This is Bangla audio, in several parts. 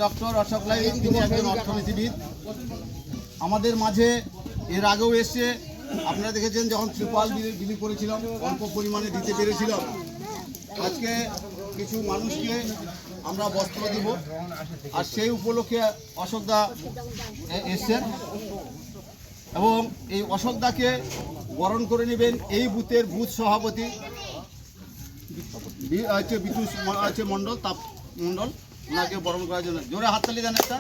ডক্টর অশোক লাহিড়ী, তিনি একজন অর্থনীতিবিদ। আমাদের মাঝে এর আগেও এসছে, আপনারা দেখেছেন যখন ত্রিপাল বিলি করেছিলাম, অল্প পরিমাণে দিতে পেরেছিলাম। আজকে কিছু মানুষকে আমরা বস্ত্র দিব, আর সেই উপলক্ষে অশোকদা এসছেন এবং এই অশোকদাকে বরণ করে নেবেন এই বুথের বুথ সভাপতি বিটু মণ্ডল, তাপ মণ্ডল, ওনাকে বরণ করার জন্য জোরে হাততালি দেন একটা।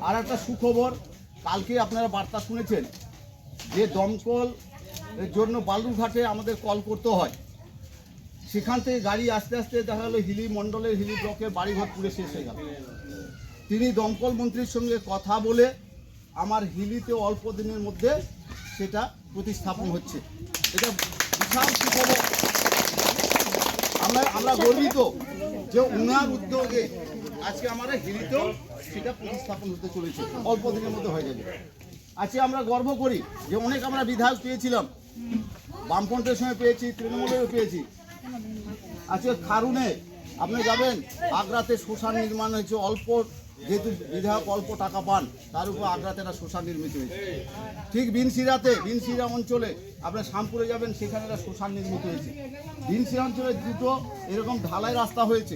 আর একটা সুখবর, কালকে আপনারা বার্তা শুনেছেন যে দমকল এর জন্য বালুরঘাটে আমাদের কল করতে হয়, সেখান থেকে গাড়ি আস্তে আস্তে দেখা গেলো হিলি মণ্ডলের হিলি ব্লকের বাড়িঘর পুড়ে শেষ হয়ে গেল। তিনি দমকল মন্ত্রীর সঙ্গে কথা বলে আমার হিলিতে অল্প দিনের মধ্যে সেটা প্রতিস্থাপন হচ্ছে। এটা বিশাল সুখবর। আমরা গর্বিত যে উনার উদ্যোগে আজকে আমরা হিলিতেও সেটা প্রতিস্থাপন হতে চলেছে, অল্প দিনের মধ্যে হয়ে যাবে। আজকে আমরা গর্ব করি যে অনেক আমরা বিধায়ক পেয়েছিলাম, বামফ্রন্টের সময় পেয়েছি, তৃণমূলেরও পেয়েছি। আজকে খারুনে আপনি যাবেন, আগ্রাতে শ্মশান নির্মাণ হয়েছে, অল্প যেহেতু বিধায়ক অল্প টাকা পান, তার উপর আগ্রাতে একটা শ্মশান নির্মিত হয়েছে। ঠিক বিনশিরা অঞ্চলে আপনার শামপুরে যাবেন, সেখানে একটা শ্মশান নির্মিত হয়েছে। বিনশিরা অঞ্চলে দুটো এরকম ঢালাই রাস্তা হয়েছে।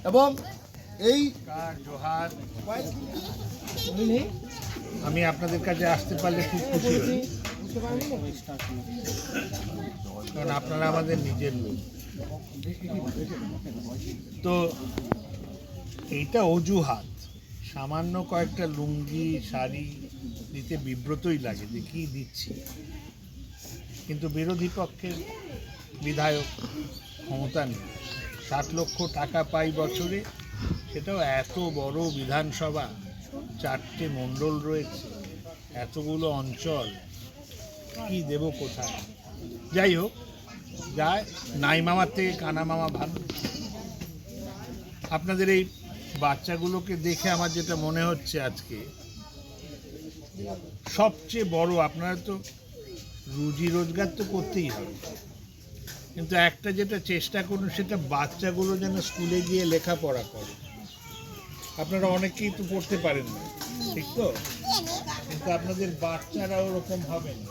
এবং এই আমি আপনাদের কাছে আসতে পারলে খুব খুশি হই, কারণ আপনারা আমাদের নিজের লোক। তো এইটা অজুহাত, সামান্য কয়েকটা লুঙ্গি শাড়ি দিতে বিব্রতই লাগে যে কী দিচ্ছি, কিন্তু বিরোধী পক্ষের বিধায়ক ক্ষমতা নেই, 60 লক্ষ টাকা পাই বছরে, সেটাও এত বড় বিধানসভা, 4টে মণ্ডল রয়েছে, এতগুলো অঞ্চল, কি দেব কোথায়? যাই হোক, যায় নাই মামার থেকে কানা মামা ভালো। আপনাদের এই বাচ্চাগুলোকে দেখে আমার যেটা মনে হচ্ছে আজকে সবচেয়ে বড়, আপনারা তো রুজি রোজগার তো করতেই হবে, কিন্তু একটা যেটা চেষ্টা করুন সেটা বাচ্চাগুলো যেন স্কুলে গিয়ে লেখাপড়া করে। আপনারা অনেকেই তো পড়তে পারেন না, ঠিক তো, কিন্তু আপনাদের বাচ্চারা ওরকম হবে না,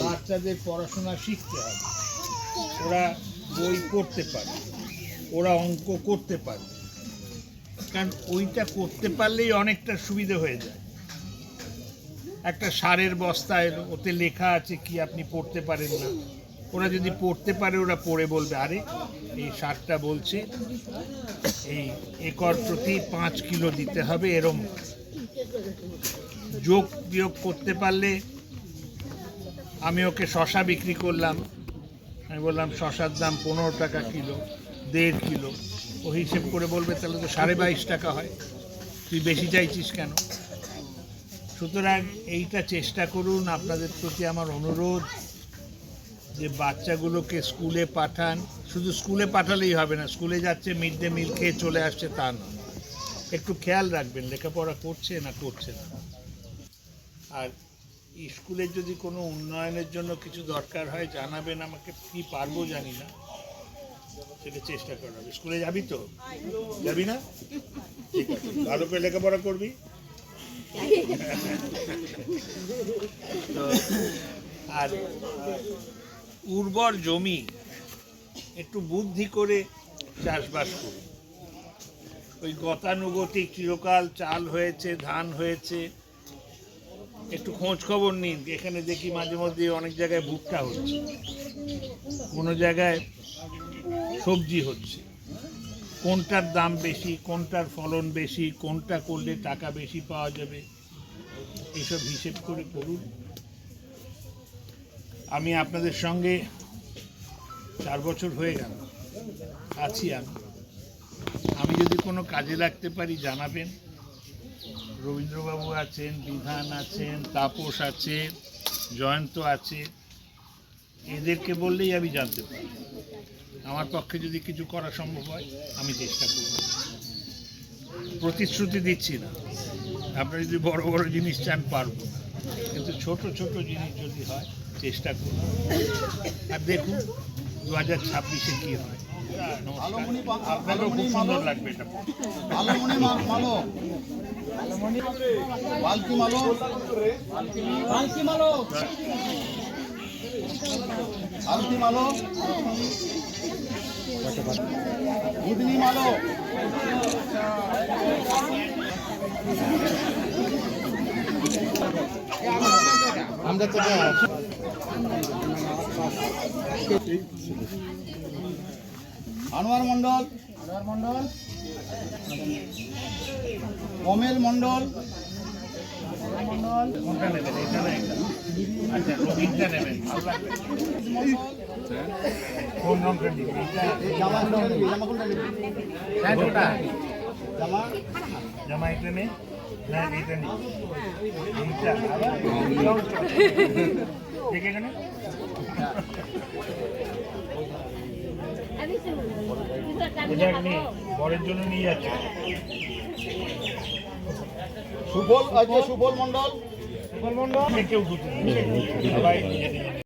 বাচ্চাদের পড়াশোনা শিখতে হবে, ওরা বই পড়তে পারে, ওরা অঙ্ক করতে পারে, কারণ ওইটা করতে পারলেই অনেকটা সুবিধা হয়ে যায়। একটা সারের বস্তায় ওতে লেখা আছে কি আপনি পড়তে পারেন না, ওরা যদি পড়তে পারে ওরা পড়ে বলবে আরে এই সারটা বলছে এই একর প্রতি 5 কিলো দিতে হবে, এরম যোগ বিয়োগ করতে পারলে। আমি ওকে শশা বিক্রি করলাম, আমি বললাম শশার দাম 15 টাকা কিলো, 1.5 কিলো, ও হিসেব করে বলবে তাহলে তো 22.5 টাকা হয়, তুই বেশি চাইছিস কেন? সুতরাং এইটা চেষ্টা করুন। আপনাদের প্রতি আমার অনুরোধ যে বাচ্চাগুলোকে স্কুলে পাঠান, শুধু স্কুলে পাঠালেই হবে না, স্কুলে যাচ্ছে মিড ডে মিল খেয়ে চলে আসছে তা না, একটু খেয়াল রাখবেন লেখাপড়া করছে না করছে না। আর স্কুলের যদি কোনো উন্নয়নের জন্য কিছু দরকার হয় জানাবেন আমাকে, কি পারবো জানি না, সেটা চেষ্টা করা হবে। স্কুলে যাবি তো? যাবি না? ঠিক আছে, ভালো করে লেখাপড়া করবি। আর উর্বর জমি একটু বুদ্ধি করে চাষবাস করুন। ওই গতানুগতিক চিরকাল চাল হয়েছে, ধান হয়েছে, একটু খোঁজ খবর নিন। এখানে দেখি মাঝে মধ্যে অনেক জায়গায় ভুট্টা হচ্ছে, কোনো জায়গায় সবজি হচ্ছে, কোনটার দাম বেশি, কোনটার ফলন বেশি, কোনটা করলে টাকা বেশি পাওয়া যাবে, এইসব হিসেব করে করুন। আমি আপনাদের সঙ্গে 4 বছর হয়ে গেল আছি। আমি যদি কোনো কাজে লাগতে পারি জানাবেন। রবীন্দ্রবাবু আছেন, বিধান আছেন, তাপস আছে, জয়ন্ত আছে, এদেরকে বললেই আমি জানতে পারি। আমার পক্ষে যদি কিছু করা সম্ভব হয় আমি চেষ্টা করব। প্রতিশ্রুতি দিচ্ছি না, আপনারা যদি বড় বড় জিনিস চান পারবো না, কিন্তু ছোট ছোট জিনিস যদি হয় চেষ্টা করব। আর দেখুন 2026-এ কী হয়। আলোমণি আপনাকেও খুব সুন্দর লাগবে এটা। আলোমণি মালো, বালকি মালো, আলতি মালো, বুদনি মালো, আমরা তো আনোয়ার মন্ডল, কমেল মন্ডল, কোনটা নেবেন? এটা না এটা? আচ্ছা, রঙিনটা নেবেন, ভালো লাগবে। কোন রঙটা নেবেন? এটা? জামা কোনটা নিবি? জামা কোনটা নিবি? হ্যাঁ, ওটা। জামা জামা এটা নে, না এটা নে। এইটা, আবার এই রঙটা। দেখে এখানে? এটা আপনি বরের জন্য নিয়ে যাচ্ছেন। সুবল, আজকে সুবল মন্ডল, কেউ দুটো সবাই নিজে নিজে